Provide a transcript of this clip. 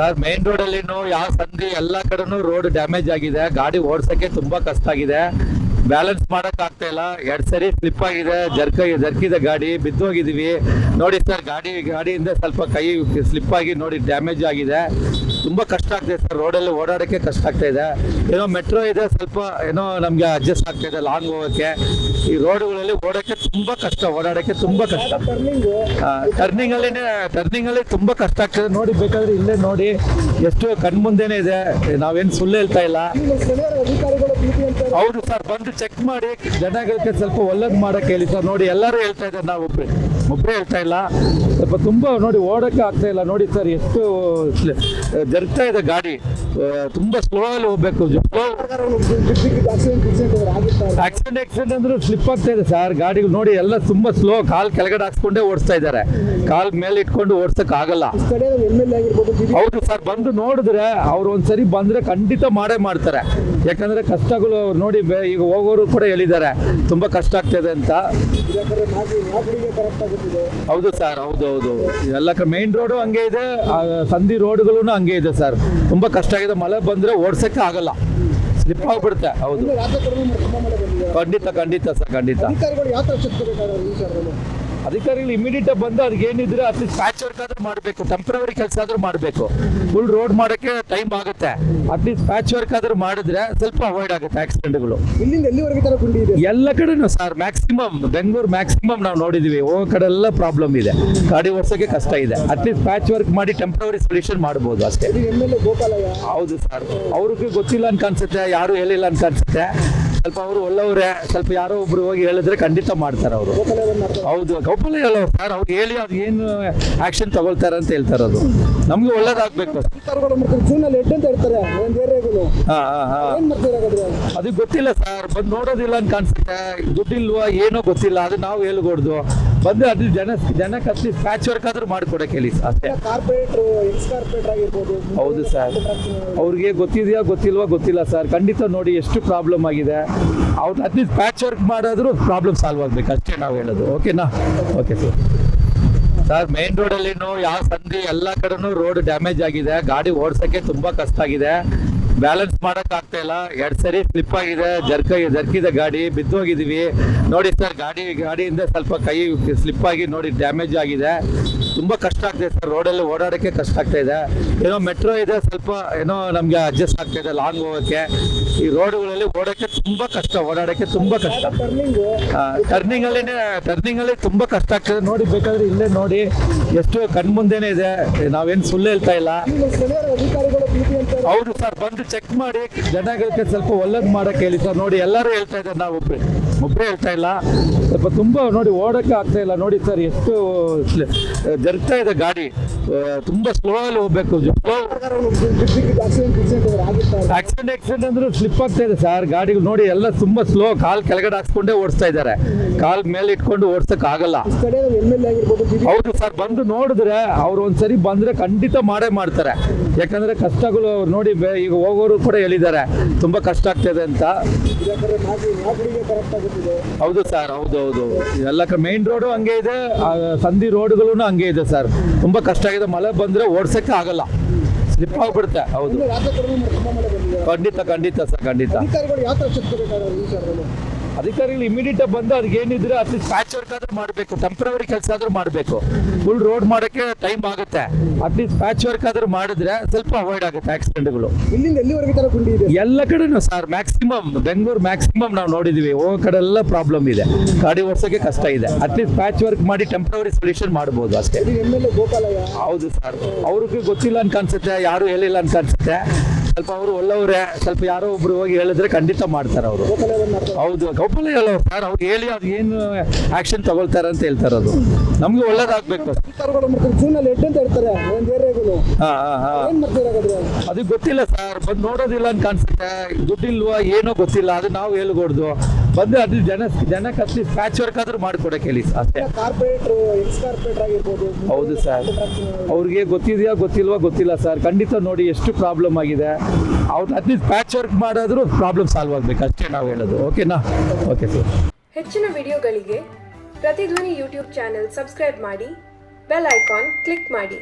Sir main road ಅಲ್ಲಿ ಯಾವ ಸಂಧಿ ಎಲ್ಲ ಕಡೆನೂ ರೋಡ್ ಡ್ಯಾಮೇಜ್ ಆಗಿದೆ. ಗಾಡಿ ಓಡ್ಸಕ್ಕೆ ತುಂಬಾ ಕಷ್ಟ ಆಗಿದೆ. ಬ್ಯಾಲೆನ್ಸ್ ಮಾಡಕ್ ಆಗ್ತಾ ಇಲ್ಲ. 2 ಸರಿ ಸ್ಲಿಪ್ ಆಗಿದೆ, ಜರ್ಕಿದೆ ಗಾಡಿ, ಬಿದ್ದೋಗಿದೀವಿ ನೋಡಿ ಸರ್. ಗಾಡಿಯಿಂದ ಸ್ವಲ್ಪ ಕೈ ಸ್ಲಿಪ್ ಆಗಿ ನೋಡಿ ಡ್ಯಾಮೇಜ್ ಆಗಿದೆ. ತುಂಬಾ ಕಷ್ಟ ಆಗ್ತಿದೆ ಸರ್. ರೋಡಲ್ಲಿ ಓಡಾಡಕ್ಕೆ ಕಷ್ಟ ಆಗ್ತಾ ಇದೆ. ಏನೋ ಮೆಟ್ರೋ ಇದೆ, ಸ್ವಲ್ಪ ಏನೋ ನಮ್ಗೆ ಅಡ್ಜಸ್ಟ್ ಆಗ್ತಾ ಇದೆ ಲಾಂಗ್ ಹೋಗಕ್ಕೆ. ಈ ರೋಡ್ಗಳಲ್ಲಿ ಓಡಕ್ಕೆ ತುಂಬಾ ಕಷ್ಟ, ಓಡಾಡಕ್ಕೆ ತುಂಬಾ ಕಷ್ಟ. ಟರ್ನಿಂಗ್ ಅಲ್ಲಿ ತುಂಬಾ ಕಷ್ಟ ಆಗ್ತದೆ. ನೋಡಿ ಬೇಕಾದ್ರೆ ಇಲ್ಲೇ ನೋಡಿ ಎಷ್ಟು ಕಣ್ಮುಂದೆನೇ ಇದೆ. ನಾವೇನು ಸುಳ್ಳು ಹೇಳ್ತಾ ಇಲ್ಲ. ಹೌದು ಸರ್, ಬಂದು ಚೆಕ್ ಮಾಡಿ ಜನಗಳಿಗೆ ಸ್ವಲ್ಪ ಒಳ್ಳೇದು ಮಾಡಕ್ಕೆ ಹೇಳಿ ಸರ್. ನೋಡಿ ಎಲ್ಲರೂ ಹೇಳ್ತಾ ಇದ್ದಾರೆ, ನಾವು ಒಬ್ಬರೇ ಹೇಳ್ತಾ ಇಲ್ಲ. ಸ್ವಲ್ಪ ತುಂಬಾ ನೋಡಿ ಓಡಕ್ಕೆ ಆಗ್ತಾ ಇಲ್ಲ. ನೋಡಿ ಸರ್ ಎಷ್ಟು ಜರ್ಗ್ತಾ ಇದೆ ಗಾಡಿ. ತುಂಬಾ ಸ್ಲೋ ಅಲ್ಲಿ ಹೋಗ್ಬೇಕು. ಆಕ್ಸಿಡೆಂಟ್ ಅಂದ್ರೆ ಸ್ಲಿಪ್ ಆಗ್ತಾ ಇದೆ ಸರ್ ಗಾಡಿಗಳು. ನೋಡಿ ಎಲ್ಲ ತುಂಬಾ ಸ್ಲೋ, ಕಾಲ್ ಕೆಳಗಡೆ ಹಾಕ್ಸ್ಕೊಂಡೇ ಓಡಿಸ್ತಾ ಇದ್ದಾರೆ. ಕಾಲ್ ಮೇಲೆ ಇಟ್ಕೊಂಡು ಓಡಿಸಕ್ ಆಗಲ್ಲ. ಹೌದು ಸರ್, ಬಂದು ನೋಡಿದ್ರೆ ಅವ್ರು ಒಂದ್ಸರಿ ಬಂದ್ರೆ ಖಂಡಿತ ಮಾಡೇ ಮಾಡ್ತಾರೆ. ಯಾಕಂದ್ರೆ ಕಷ್ಟಗಳು ನೋಡಿ ಈಗ ಹೋಗೋರು ಕೂಡ ಹೇಳಿದ್ದಾರೆ ತುಂಬಾ ಕಷ್ಟ ಆಗ್ತದೆ ಅಂತ. ಹೌದು ಸರ್, ಹೌದು ಎಲ್ಲ ಮೇನ್ ರೋಡು ಹಂಗೆ ಇದೆ, ಸಂಧಿ ರೋಡ್ಗಳು ಹಂಗೆ ಇದೆ ಸರ್. ತುಂಬಾ ಕಷ್ಟ ಆಗಿದೆ. ಮಳೆ ಬಂದ್ರೆ ಓಡ್ಸಕ್ಕೆ ಆಗಲ್ಲ, ಸ್ಲಿಪ್ ಆಗ್ಬಿಡುತ್ತೆ. ಹೌದು ಖಂಡಿತ ಸರ್, ಖಂಡಿತ. ಅಧಿಕಾರಿಗಳು ಇಮಿಡಿಯೇಟ್ ಬಂದು ಅದಕ್ಕೆ ಏನಿದ್ರೆ ಅಟ್ಲೀಸ್ಟ್ ಪ್ಯಾಚ್ ವರ್ಕ್ ಆದ್ರೂ ಮಾಡಬೇಕು, ಟೆಂಪ್ರವರಿ ಕೆಲಸ ಆದ್ರೂ ಮಾಡಬೇಕು. ಫುಲ್ ರೋಡ್ ಮಾಡೋಕ್ಕೆ ಟೈಮ್ ಆಗುತ್ತೆ. ಅಟ್ಲೀಸ್ಟ್ ಪ್ಯಾಚ್ ವರ್ಕ್ ಆದ್ರೂ ಮಾಡಿದ್ರೆ ಸ್ವಲ್ಪ ಅವಾಯ್ಡ್ ಆಗುತ್ತೆ ಆಕ್ಸಿಡೆಂಟ್ಗಳು. ಎಲ್ಲ ಕಡೆನೂ ಸರ್, ಮ್ಯಾಕ್ಸಿಮಮ್ ಬೆಂಗಳೂರು ಮ್ಯಾಕ್ಸಿಮಮ್ ನಾವು ನೋಡಿದೀವಿ. ಹೋಗೋ ಕಡೆ ಎಲ್ಲ ಪ್ರಾಬ್ಲಮ್ ಇದೆ. ಗಾಡಿ ಓಡಿಸೋಕೆ ಕಷ್ಟ ಇದೆ. ಅಟ್ಲೀಸ್ಟ್ ಪ್ಯಾಚ್ ವರ್ಕ್ ಮಾಡಿ ಟೆಂಪ್ರವರಿ ಸೊಲ್ಯೂಷನ್ ಮಾಡ್ಬೋದು ಅಷ್ಟೇ. ಹೌದು ಸರ್, ಅವ್ರಿಗೆ ಗೊತ್ತಿಲ್ಲ ಅಂತ ಅನ್ಸುತ್ತೆ, ಯಾರು ಹೇಳಿಲ್ಲ ಅಂತ ಅನ್ಸುತ್ತೆ. ಸ್ವಲ್ಪ ಅವರು ಒಳ್ಳೆಯವರೇ, ಸ್ವಲ್ಪ ಯಾರೋ ಒಬ್ರು ಹೋಗಿ ಹೇಳಿದ್ರೆ ಖಂಡಿತ ಮಾಡ್ತಾರೆ ಅವರು. ಹೌದು, ಕೌಪಲ್ಯ ಹೇಳೋ ಸರ್, ಅವ್ರು ಹೇಳಿ ಅದು ಏನು ಆಕ್ಷನ್ ತಗೊಳ್ತಾರೆ ಅಂತ ಹೇಳ್ತಾರೆ. ಅದು ನಮ್ಗೆ ಒಳ್ಳೇದಾಗ್ಬೇಕು. ಅದಕ್ಕೆ ಗೊತ್ತಿಲ್ಲ ಸರ್, ಬಂದು ನೋಡೋದಿಲ್ಲ ಅಂತ ಕಾಣಿಸುತ್ತೆ. ದುಡ್ಡಿಲ್ವಾ ಏನೋ ಗೊತ್ತಿಲ್ಲ, ಅದು ನಾವು ಹೇಳ್ಕೊಡ್ದು ಬಂದು ಅದು ಜನಕ್ಕೆ ಅಟ್ಲೀಸ್ಟ್ ಪ್ಯಾಚ್ ವರ್ಕ್ ಆದ್ರೂ ಮಾಡ್ಕೊಡಕ್ಕೆ ಹೇಳಿ ಅಷ್ಟೇ. ಹೌದು ಸರ್, ಅವ್ರಿಗೆ ಗೊತ್ತಿದೆಯಾ ಗೊತ್ತಿಲ್ವಾ ಗೊತ್ತಿಲ್ಲ ಸರ್. ಖಂಡಿತ ನೋಡಿ ಎಷ್ಟು ಪ್ರಾಬ್ಲಮ್ ಆಗಿದೆ. ಅವ್ರು ಅಟ್ಲೀಸ್ಟ್ ಪ್ಯಾಚ್ ವರ್ಕ್ ಮಾಡೋದ್ರೂ ಪ್ರಾಬ್ಲಮ್ ಸಾಲ್ವ್ ಆಗ್ಬೇಕು ಅಷ್ಟೇ ನಾವು ಹೇಳೋದು. ಓಕೆನಾ? ಓಕೆ ಸರ್, ಮೇನ್ ರೋಡಲ್ಲಿ ಯಾವ ಸಂಧಿ ಎಲ್ಲ ಕಡೆನೂ ರೋಡ್ ಡ್ಯಾಮೇಜ್ ಆಗಿದೆ. ಗಾಡಿ ಓಡ್ಸಕ್ಕೆ ತುಂಬಾ ಕಷ್ಟ ಆಗಿದೆ. ಬ್ಯಾಲೆನ್ಸ್ ಮಾಡಕ್ ಆಗ್ತಾ ಇಲ್ಲ. 2 ಸರಿ ಸ್ಲಿಪ್ ಆಗಿದೆ, ಜರ್ಕಿದೆ ಗಾಡಿ, ಬಿದ್ದೋಗಿದೀವಿ ನೋಡಿ ಸರ್. ಗಾಡಿಯಿಂದ ಸ್ವಲ್ಪ ಕೈ ಸ್ಲಿಪ್ ಆಗಿ ನೋಡಿ ಡ್ಯಾಮೇಜ್ ಆಗಿದೆ. ತುಂಬಾ ಕಷ್ಟ ಆಗ್ತಿದೆ ಸರ್. ರೋಡಲ್ಲಿ ಓಡಾಡಕ್ಕೆ ಕಷ್ಟ ಆಗ್ತಾ ಇದೆ. ಏನೋ ಮೆಟ್ರೋ ಇದೆ, ಸ್ವಲ್ಪ ಏನೋ ನಮ್ಗೆ ಅಡ್ಜಸ್ಟ್ ಆಗ್ತಾ ಇದೆ ಲಾಂಗ್ ಹೋಗಕ್ಕೆ. ಈ ರೋಡ್ಗಳಲ್ಲಿ ಓಡಕ್ಕೆ ತುಂಬಾ ಕಷ್ಟ, ಓಡಾಡಕ್ಕೆ ತುಂಬಾ ಕಷ್ಟ. ಟರ್ನಿಂಗ್ ಅಲ್ಲಿ ತುಂಬಾ ಕಷ್ಟ ಆಗ್ತದೆ. ನೋಡಿ ಬೇಕಾದ್ರೆ ಇಲ್ಲೇ ನೋಡಿ ಎಷ್ಟು ಕಣ್ಮುಂದೆನೇ ಇದೆ. ನಾವೇನು ಸುಳ್ಳು ಹೇಳ್ತಾ ಇಲ್ಲ. ಹೌದು ಸರ್, ಬಂದು ಚೆಕ್ ಮಾಡಿ ಜನಗಳಿಗೆ ಸ್ವಲ್ಪ ಒಳ್ಳೇದು ಮಾಡಕ್ಕೆ ಹೇಳಿ ಸರ್. ನೋಡಿ ಎಲ್ಲರೂ ಹೇಳ್ತಾ ಇದ್ದಾರೆ, ನಾವು ಒಬ್ಬರೇ ಹೇಳ್ತಾ ಇಲ್ಲ. ಸ್ವಲ್ಪ ತುಂಬಾ ನೋಡಿ ಓಡಕ್ಕೆ ಆಗ್ತಾ ಇಲ್ಲ. ನೋಡಿ ಸರ್ ಎಷ್ಟು ಜರ್ಗ್ತಾ ಇದೆ ಗಾಡಿ. ತುಂಬಾ ಸ್ಲೋ ಅಲ್ಲಿ ಹೋಗ್ಬೇಕು. ಆಕ್ಸಿಡೆಂಟ್ ಅಂದ್ರೆ ಸ್ಲಿಪ್ ಆಗ್ತಾ ಇದೆ ಸರ್ ಗಾಡಿಗಳು. ನೋಡಿ ಎಲ್ಲ ತುಂಬಾ ಸ್ಲೋ, ಕಾಲ್ ಕೆಳಗಡೆ ಹಾಕ್ಸ್ಕೊಂಡೇ ಓಡಿಸ್ತಾ ಇದ್ದಾರೆ. ಕಾಲ್ ಮೇಲೆ ಇಟ್ಕೊಂಡು ಓಡಿಸಕ್ ಆಗಲ್ಲ. ಹೌದು ಸರ್, ಬಂದು ನೋಡಿದ್ರೆ ಅವ್ರು ಒಂದ್ಸರಿ ಬಂದ್ರೆ ಖಂಡಿತ ಮಾಡೇ ಮಾಡ್ತಾರೆ. ಯಾಕಂದ್ರೆ ಕಷ್ಟಗಳು ನೋಡಿ ಈಗ ಹೋಗೋರು ಕೂಡ ಹೇಳಿದ್ದಾರೆ ತುಂಬಾ ಕಷ್ಟ ಆಗ್ತದೆ ಅಂತ. ಹೌದು ಸರ್, ಹೌದು ಎಲ್ಲ ಮೇನ್ ರೋಡು ಹಂಗೆ ಇದೆ, ಸಂಧಿ ರೋಡ್ಗಳು ಹಂಗೆ ಇದೆ ಸರ್. ತುಂಬಾ ಕಷ್ಟ ಆಗಿದೆ. ಮಳೆ ಬಂದ್ರೆ ಓಡ್ಸಕ್ಕೆ ಆಗಲ್ಲ, ಸ್ಲಿಪ್ ಆಗ್ಬಿಡುತ್ತೆ. ಹೌದು ಖಂಡಿತ ಸರ್, ಖಂಡಿತ. ಅಧಿಕಾರಿಗಳು ಇಮಿಡಿಯೇಟ್ ಬಂದು ಅದಕ್ಕೆ ಏನಿದ್ರೆ ಅಟ್ಲೀಸ್ಟ್ ಪ್ಯಾಚ್ ವರ್ಕ್ ಆದ್ರೂ ಮಾಡಬೇಕು, ಟೆಂಪ್ರವರಿ ಕೆಲಸ ಆದ್ರೂ ಮಾಡಬೇಕು. ಫುಲ್ ರೋಡ್ ಮಾಡೋಕ್ಕೆ ಟೈಮ್ ಆಗುತ್ತೆ. ಅಟ್ಲೀಸ್ಟ್ ಪ್ಯಾಚ್ ವರ್ಕ್ ಆದ್ರೂ ಮಾಡಿದ್ರೆ ಸ್ವಲ್ಪ ಅವಾಯ್ಡ್ ಆಗುತ್ತೆ ಆಕ್ಸಿಡೆಂಟ್ಗಳು. ಎಲ್ಲ ಕಡೆನೂ ಸರ್, ಮ್ಯಾಕ್ಸಿಮಮ್ ಬೆಂಗಳೂರು ಮ್ಯಾಕ್ಸಿಮಮ್ ನಾವು ನೋಡಿದೀವಿ. ಹೋಗೋ ಕಡೆ ಎಲ್ಲ ಪ್ರಾಬ್ಲಮ್ ಇದೆ. ಗಾಡಿ ಓಡಿಸೋಕೆ ಕಷ್ಟ ಇದೆ. ಅಟ್ಲೀಸ್ಟ್ ಪ್ಯಾಚ್ ವರ್ಕ್ ಮಾಡಿ ಟೆಂಪ್ರವರಿ ಸೊಲ್ಯೂಷನ್ ಮಾಡ್ಬೋದು ಅಷ್ಟೇ. ಹೌದು ಸರ್, ಅವ್ರಿಗೆ ಗೊತ್ತಿಲ್ಲ ಅಂತ ಅನ್ಸುತ್ತೆ, ಯಾರು ಹೇಳಿಲ್ಲ ಅಂತ ಅನ್ಸುತ್ತೆ. ಸ್ವಲ್ಪ ಅವರು ಒಳ್ಳೆಯವರೇ, ಸ್ವಲ್ಪ ಯಾರೋ ಒಬ್ರು ಹೋಗಿ ಹೇಳಿದ್ರೆ ಖಂಡಿತ ಮಾಡ್ತಾರೆ ಅವರು. ಹೌದು, ಕೌಪಲ್ಯ ಹೇಳೋ ಸರ್, ಅವ್ರು ಹೇಳಿ ಅದು ಏನು ಆಕ್ಷನ್ ತಗೊಳ್ತಾರೆ ಅಂತ ಹೇಳ್ತಾರೆ. ಅದು ನಮ್ಗೆ ಒಳ್ಳೇದಾಗ್ಬೇಕು. ಅದಕ್ಕೆ ಗೊತ್ತಿಲ್ಲ ಸರ್, ಬಂದು ನೋಡೋದಿಲ್ಲ ಅಂತ ಕಾಣಿಸುತ್ತೆ. ದುಡ್ಡಿಲ್ವಾ ಏನೋ ಗೊತ್ತಿಲ್ಲ, ಅದು ನಾವು ಹೇಳ್ಕೊಡ್ದು ಬಂದು ಅದು ಜನಕ್ಕೆ ಅಟ್ಲೀಸ್ಟ್ ಪ್ಯಾಚ್ ವರ್ಕ್ ಆದ್ರೂ ಮಾಡ್ಕೊಡಕ್ಕೆ ಹೇಳಿ ಅಷ್ಟೇ. ಹೌದು ಸರ್, ಅವ್ರಿಗೆ ಗೊತ್ತಿದೆಯಾ ಗೊತ್ತಿಲ್ವಾ ಗೊತ್ತಿಲ್ಲ ಸರ್. ಖಂಡಿತ ನೋಡಿ ಎಷ್ಟು ಪ್ರಾಬ್ಲಮ್ ಆಗಿದೆ. ಅವ್ರು ಅಟ್ಲೀಸ್ಟ್ ಪ್ಯಾಚ್ ವರ್ಕ್ ಮಾಡೋದ್ರೂ ಪ್ರಾಬ್ಲಮ್ ಸಾಲ್ವ್ ಆಗ್ಬೇಕು ಅಷ್ಟೇ ನಾವು ಹೇಳೋದು. ಓಕೆನಾ? Okay sir. ಹೆಚ್ಚಿನ ವಿಡಿಯೋಗಳಿಗೆ ಪ್ರತಿಧ್ವನಿ ಯೂಟ್ಯೂಬ್ ಚಾನೆಲ್ ಸಬ್ಸ್ಕ್ರೈಬ್ ಮಾಡಿ, ಬೆಲ್ ಐಕಾನ್ ಕ್ಲಿಕ್ ಮಾಡಿ.